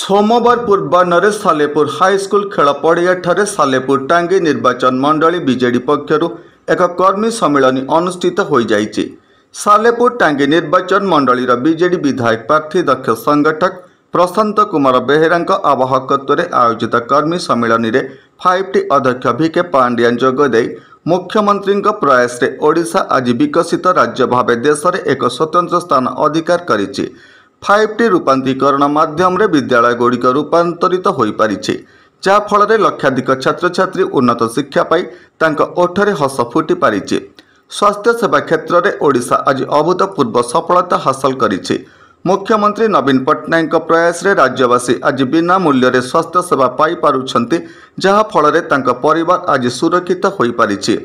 सोमवार पूर्वाह्न सालेपुर हाईस्कूल खेल पड़िया सालेपुर टांगी निर्वाचन मंडली बीजेडी पक्षरु एक कर्मी सम्मेलन अनुष्ठित हो जाइछि। सालेपुर टांगी निर्वाचन मंडलीर बीजेडी विधायक प्रार्थी दक्ष संगठक प्रशांत कुमार बेहेरा आवाहकत्व आयोजित कर्मी सम्मेलन में 5T अध्यक्ष VK पांडियान जोगदे मुख्यमंत्री प्रयास रे ओडिशा आज विकसित राज्य भाव देश में एक स्वतंत्र स्थान अधिकार करिछि। 5T रूपांतरीकरण माध्यम विद्यालय गुड़िक रूपांतरित हो पारि जहाँफल लक्षाधिक छात्र छात्री उन्नत शिक्षा पाई ओठरे हस फुटी पारि। स्वास्थ्य सेवा क्षेत्र में ओडिशा आज अभूतपूर्व सफलता हासिल करिछि। मुख्यमंत्री नवीन पट्टनायक प्रयास रे राज्यवासी आज बिना मूल्य स्वास्थ्य सेवा पाई पारुछंती जहाँफल परिवार आज सुरक्षित हो पारि।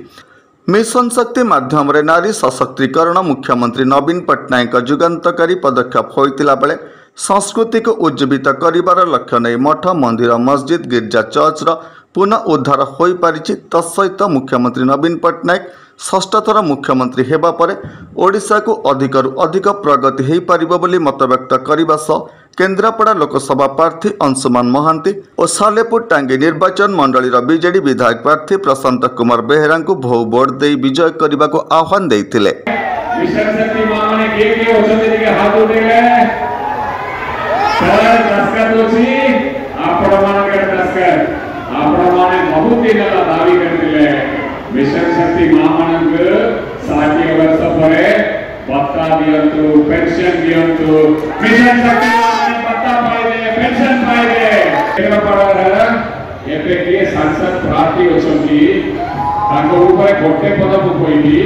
मिशन शक्ति माध्यम रे नारी सशक्तिकरण मुख्यमंत्री नवीन पट्टनायक जुगान्तकारी पदक्षेप होइतिला बेले संस्कृति को उज्जीवित करिवार लक्ष्य नहीं मठ मंदिर मस्जिद गिर्जा चर्चर पुनः उद्धार हो पारि। तत्सहित मुख्यमंत्री नवीन पट्टनायक षष्ठ थर मुख्यमंत्री हेबा परे ओडिशा को अधिकरु अधिक प्रगति हो पारिबो बोली मत व्यक्त करने सह केन्द्रापड़ा लोकसभा प्रार्थी अंशुमान महांती और सालेपुर टांगी निर्वाचन मंडलीर बीजेडी विधायक प्रार्थी प्रशांत कुमार बेहेरा को बहु भोट दे विजय करने को आह्वान देइथिले। मिशन शक्ति महामानक 60 वर्ष परे पत्ता दियंतु पेंशन दियंतु मिशन शक्ति महामानक पत्ता पाइबे पेंशन पाइबे केन्द्रापड़ा एपे के सांसद प्रार्थी अछंती ताको ऊपर गोटे पद मु कोइबी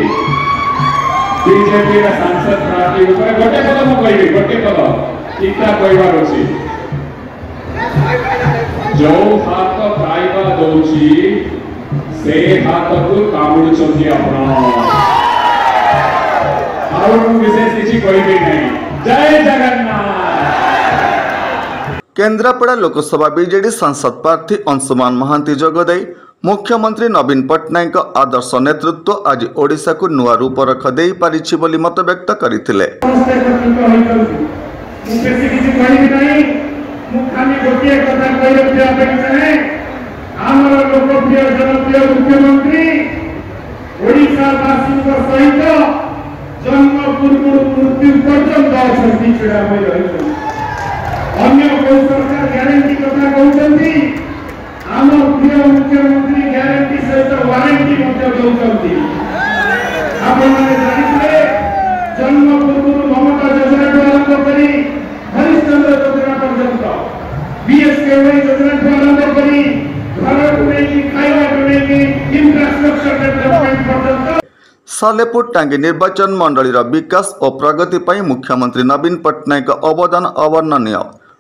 बीजेपी रा सांसद प्रार्थी ऊपर गोटे पद मु कोइबी गोटे पद चिंता कोइबार अछि जो हाथ पाइबा दोची से हाथ को कामुड़ चंदी अपना और विशेष किसी कोई भी नहीं। जय जगन्नाथ। केन्द्रापड़ा लोकसभा बीजेडी सांसद प्रार्थी अंशुमान महांती जोगदे मुख्यमंत्री नवीन पट्टनायक आदर्श नेतृत्व आज ओडिशा को नुआ रूप रख दे पारिछि बोली मत व्यक्त करथिले। आमर लोकप्रिय जनप्रिय मुख्यमंत्री ओडिशावासी सहित जन्म पूर्व मृत्यु पर्यंत अछंती छड़ा होई रहिछन। अन्य कोई सरकार ग्यारंटी कथा कहउछंती आम प्रिय मुख्यमंत्री ग्यारंटी सहित वारंटी मध्य दउछंती। आपण माने जानिथिले जन्म पूर्व ममता योजना आरंभ करी हरिश्चंद्र योजना पर्यंत बीएसके योजना आरंभ करी सालेपुर टांगी निर्वाचन मंडलीर विकास और प्रगति पर मुख्यमंत्री नवीन पट्टनायक अवदान अवर्णनीय।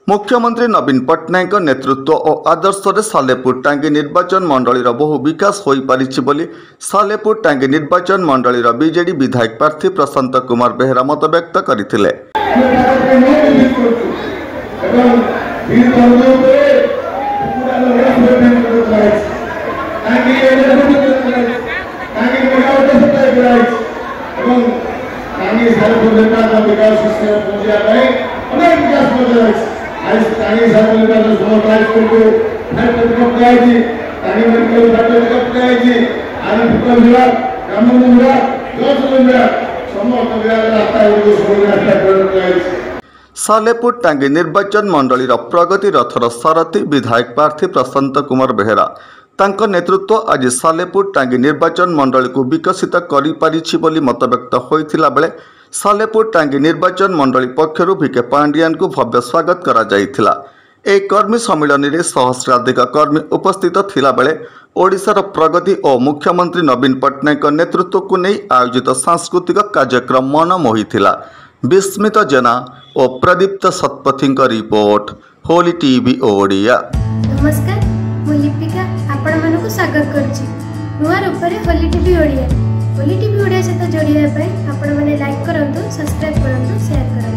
मुख्यमंत्री नवीन पट्टनायक नेतृत्व और आदर्श रे सालेपुर टांगी निर्वाचन मंडलीर बहु विकास हो पारिछि बोली सालेपुर टांगी निर्वाचन मंडलीर बीजेडी विधायक प्रार्थी प्रशांत कुमार बेहेरा मत व्यक्त करथिले। सालेपुर टांगी निर्वाचन मंडलीर प्रगति रथर सारथी विधायक प्रार्थी प्रशांत कुमार बेहेरा तांको नेतृत्व आज सालेपुर टांगी निर्वाचन मंडली को विकसित करि पारिछि बोली मत व्यक्त होइथिला बेले सालेपुर टांगी निर्वाचन मंडली पक्षरु VK पांडियान को भव्य स्वागत करा जाइथिला। ए कर्मी सम्मेलन में सहस्राधिक कर्मी उपस्थित थिला बेले ओडिशार प्रगति और मुख्यमंत्री नवीन पट्टनायक नेतृत्व को नहीं आयोजित सांस्कृतिक कार्यक्रम मन मोहिथिला। विस्मित जेना और प्रदीप्त शतपथी रिपोर्ट होली टीवी ओडिया। नमस्कार मु लिपिका आपण मानकु स्वागत करछि नुआ रूपरे होली टीवी ओडिया। होली टीवी ओडिया सहित जोड़िया आपण माने लाइक करंतु सब्सक्राइब करंतु शेयर करंतु।